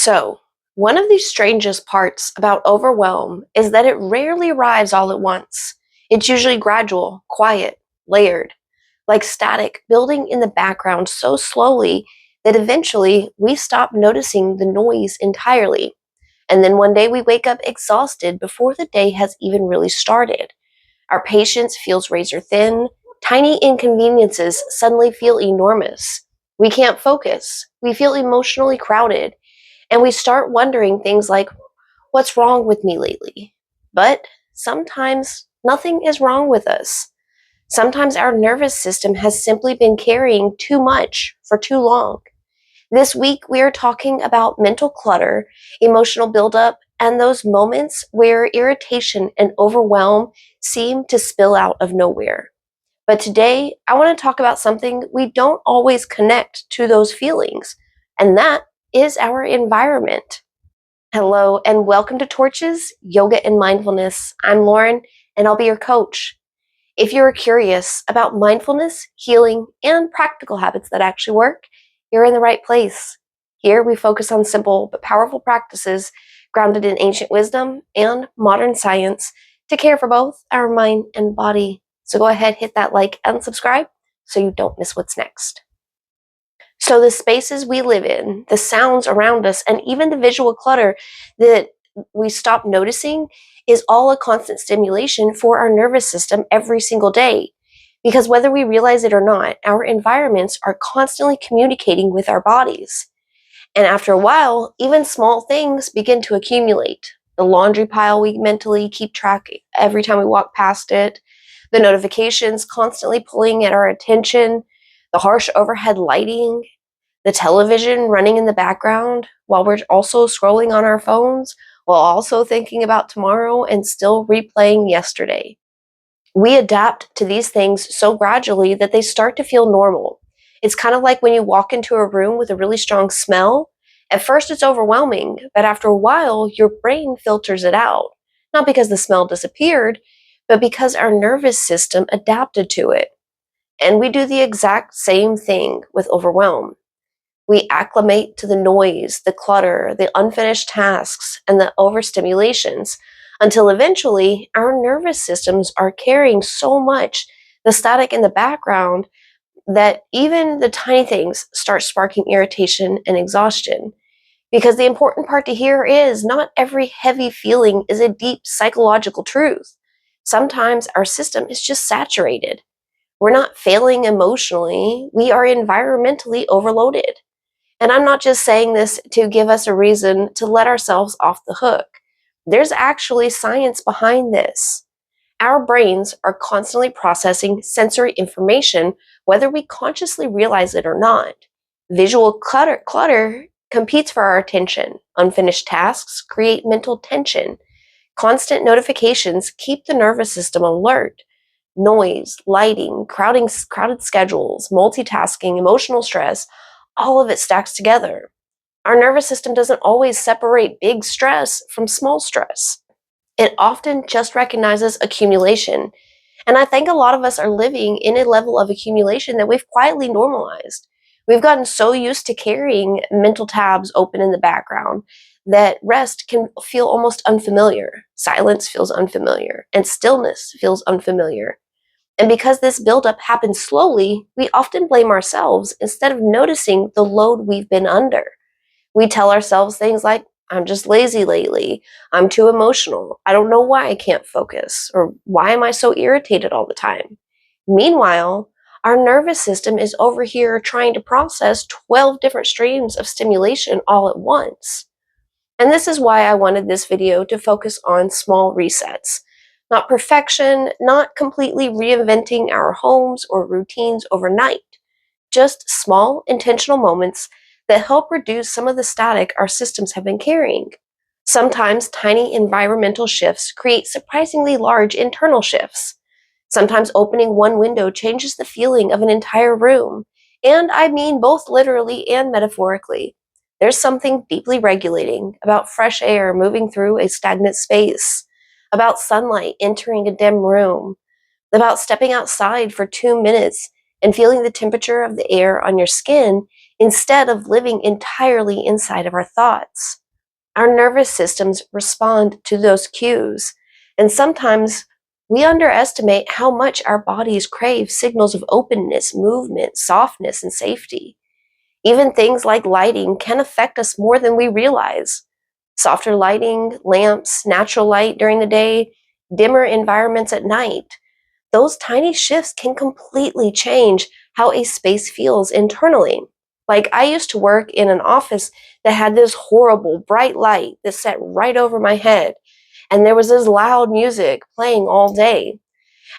So, one of the strangest parts about overwhelm is that it rarely arrives all at once. It's usually gradual, quiet, layered, like static, building in the background so slowly that eventually we stop noticing the noise entirely. And then one day we wake up exhausted before the day has even really started. Our patience feels razor thin, tiny inconveniences suddenly feel enormous. We can't focus, we feel emotionally crowded and we start wondering things like, what's wrong with me lately? But sometimes nothing is wrong with us. Sometimes our nervous system has simply been carrying too much for too long. This week, we are talking about mental clutter, emotional buildup, and those moments where irritation and overwhelm seem to spill out of nowhere. But today, I want to talk about something we don't always connect to those feelings, and that is our environment. Hello, and welcome to Torches, Yoga and Mindfulness. I'm Lauren, and I'll be your coach. If you're curious about mindfulness, healing, and practical habits that actually work, you're in the right place. Here, we focus on simple but powerful practices grounded in ancient wisdom and modern science to care for both our mind and body. So go ahead, hit that like and subscribe so you don't miss what's next. So the spaces we live in, the sounds around us, and even the visual clutter that we stop noticing is all a constant stimulation for our nervous system every single day. Because whether we realize it or not, our environments are constantly communicating with our bodies. And after a while, even small things begin to accumulate. The laundry pile we mentally keep track every time we walk past it, the notifications constantly pulling at our attention, the harsh overhead lighting, the television running in the background while we're also scrolling on our phones, while also thinking about tomorrow and still replaying yesterday. We adapt to these things so gradually that they start to feel normal. It's kind of like when you walk into a room with a really strong smell. At first, it's overwhelming, but after a while, your brain filters it out. Not because the smell disappeared, but because our nervous system adapted to it. And we do the exact same thing with overwhelm. We acclimate to the noise, the clutter, the unfinished tasks, and the overstimulations until eventually our nervous systems are carrying so much the static in the background that even the tiny things start sparking irritation and exhaustion. Because the important part to hear is not every heavy feeling is a deep psychological truth. Sometimes our system is just saturated. We're not failing emotionally, we are environmentally overloaded. And I'm not just saying this to give us a reason to let ourselves off the hook. There's actually science behind this. Our brains are constantly processing sensory information, whether we consciously realize it or not. Visual clutter competes for our attention. Unfinished tasks create mental tension. Constant notifications keep the nervous system alert. Noise, lighting, crowded schedules, multitasking, emotional stress, all of it stacks together. Our nervous system doesn't always separate big stress from small stress. It often just recognizes accumulation. And I think a lot of us are living in a level of accumulation that we've quietly normalized. We've gotten so used to carrying mental tabs open in the background that rest can feel almost unfamiliar. Silence feels unfamiliar, and stillness feels unfamiliar. And because this buildup happens slowly, we often blame ourselves instead of noticing the load we've been under. We tell ourselves things like, I'm just lazy lately. I'm too emotional. I don't know why I can't focus. Or why am I so irritated all the time? Meanwhile, our nervous system is over here trying to process 12 different streams of stimulation all at once. And this is why I wanted this video to focus on small resets. Not perfection, not completely reinventing our homes or routines overnight. Just small, intentional moments that help reduce some of the static our systems have been carrying. Sometimes tiny environmental shifts create surprisingly large internal shifts. Sometimes opening one window changes the feeling of an entire room. And I mean both literally and metaphorically. There's something deeply regulating about fresh air moving through a stagnant space, about sunlight entering a dim room, about stepping outside for 2 minutes and feeling the temperature of the air on your skin instead of living entirely inside of our thoughts. Our nervous systems respond to those cues, and sometimes we underestimate how much our bodies crave signals of openness, movement, softness, and safety. Even things like lighting can affect us more than we realize. Softer lighting, lamps, natural light during the day, dimmer environments at night. Those tiny shifts can completely change how a space feels internally. Like, I used to work in an office that had this horrible bright light that set right over my head, and there was this loud music playing all day.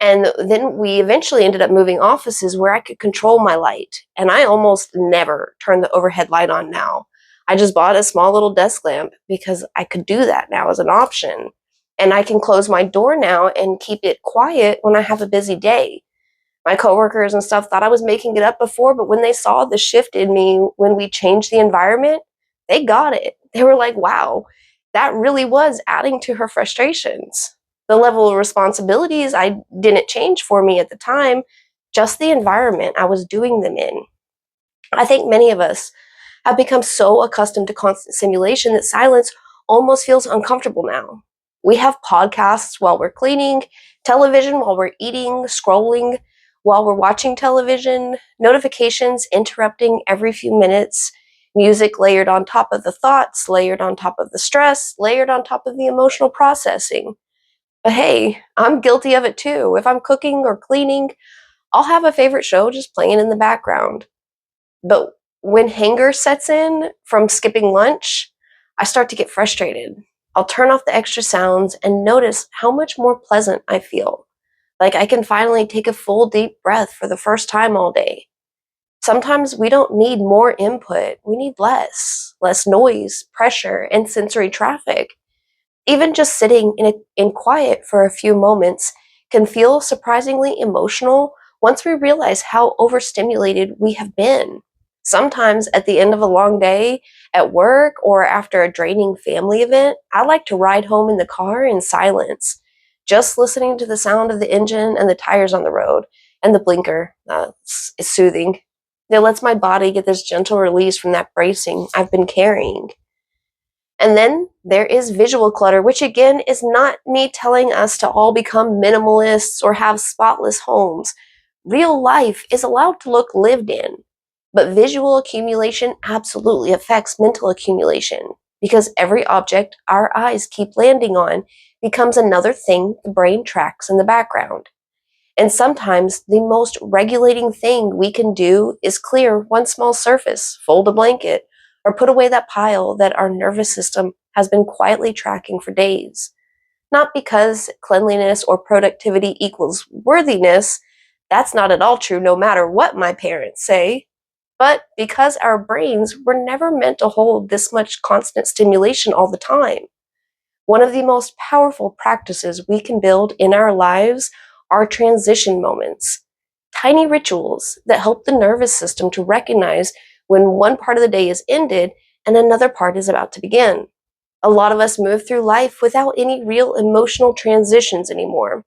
And then we eventually ended up moving offices where I could control my light. And I almost never turn the overhead light on now. I just bought a small little desk lamp because I could do that now as an option. And I can close my door now and keep it quiet when I have a busy day. My coworkers and stuff thought I was making it up before, but when they saw the shift in me when we changed the environment, they got it. They were like, wow, that really was adding to her frustrations. The level of responsibilities I didn't change for me at the time, just the environment I was doing them in. I think many of us have become so accustomed to constant stimulation that silence almost feels uncomfortable now. We have podcasts while we're cleaning, television while we're eating, scrolling while we're watching television, notifications interrupting every few minutes, music layered on top of the thoughts, layered on top of the stress, layered on top of the emotional processing. But hey, I'm guilty of it too. If I'm cooking or cleaning, I'll have a favorite show just playing in the background. But when hunger sets in from skipping lunch, I start to get frustrated. I'll turn off the extra sounds and notice how much more pleasant I feel. Like I can finally take a full deep breath for the first time all day. Sometimes we don't need more input, we need less noise, pressure, and sensory traffic. Even just sitting in quiet for a few moments can feel surprisingly emotional once we realize how overstimulated we have been. Sometimes at the end of a long day at work or after a draining family event, I like to ride home in the car in silence, just listening to the sound of the engine and the tires on the road and the blinker. It's soothing. It lets my body get this gentle release from that bracing I've been carrying. And then there is visual clutter, which again is not me telling us to all become minimalists or have spotless homes. Real life is allowed to look lived in, but visual accumulation absolutely affects mental accumulation because every object our eyes keep landing on becomes another thing the brain tracks in the background. And sometimes the most regulating thing we can do is clear one small surface, fold a blanket, or put away that pile that our nervous system has been quietly tracking for days. Not because cleanliness or productivity equals worthiness, that's not at all true no matter what my parents say, but because our brains were never meant to hold this much constant stimulation all the time. One of the most powerful practices we can build in our lives are transition moments, tiny rituals that help the nervous system to recognize when one part of the day is ended and another part is about to begin. A lot of us move through life without any real emotional transitions anymore.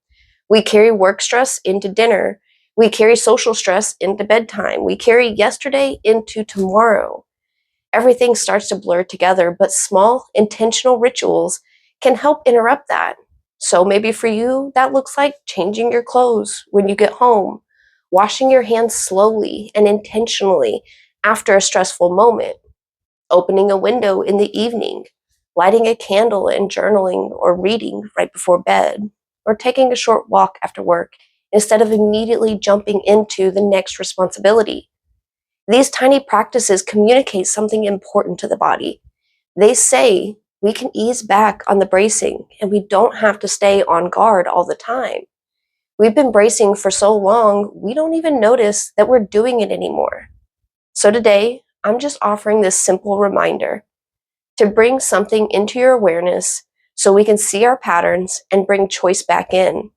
We carry work stress into dinner. We carry social stress into bedtime. We carry yesterday into tomorrow. Everything starts to blur together, but small, intentional rituals can help interrupt that. So maybe for you, that looks like changing your clothes when you get home, washing your hands slowly and intentionally after a stressful moment, opening a window in the evening, lighting a candle and journaling or reading right before bed, or taking a short walk after work instead of immediately jumping into the next responsibility. These tiny practices communicate something important to the body. They say we can ease back on the bracing and we don't have to stay on guard all the time. We've been bracing for so long, we don't even notice that we're doing it anymore. So today, I'm just offering this simple reminder to bring something into your awareness so we can see our patterns and bring choice back in.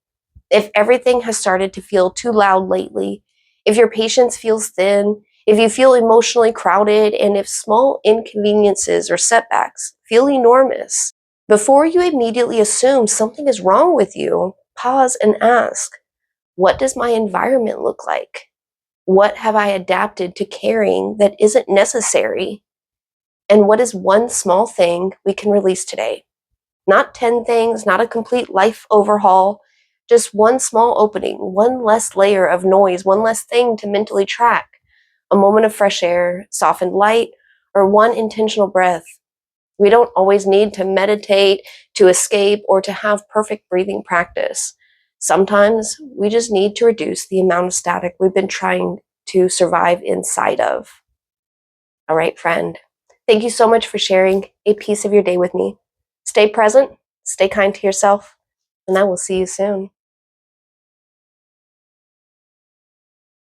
If everything has started to feel too loud lately, if your patience feels thin, if you feel emotionally crowded, and if small inconveniences or setbacks feel enormous, before you immediately assume something is wrong with you, pause and ask, what does my environment look like? What have I adapted to carrying that isn't necessary? And what is one small thing we can release today? Not 10 things, not a complete life overhaul, just one small opening, one less layer of noise, one less thing to mentally track, a moment of fresh air, softened light, or one intentional breath. We don't always need to meditate, to escape, or to have perfect breathing practice. Sometimes we just need to reduce the amount of static we've been trying to survive inside of. All right, friend. Thank you so much for sharing a piece of your day with me. Stay present, stay kind to yourself, and I will see you soon.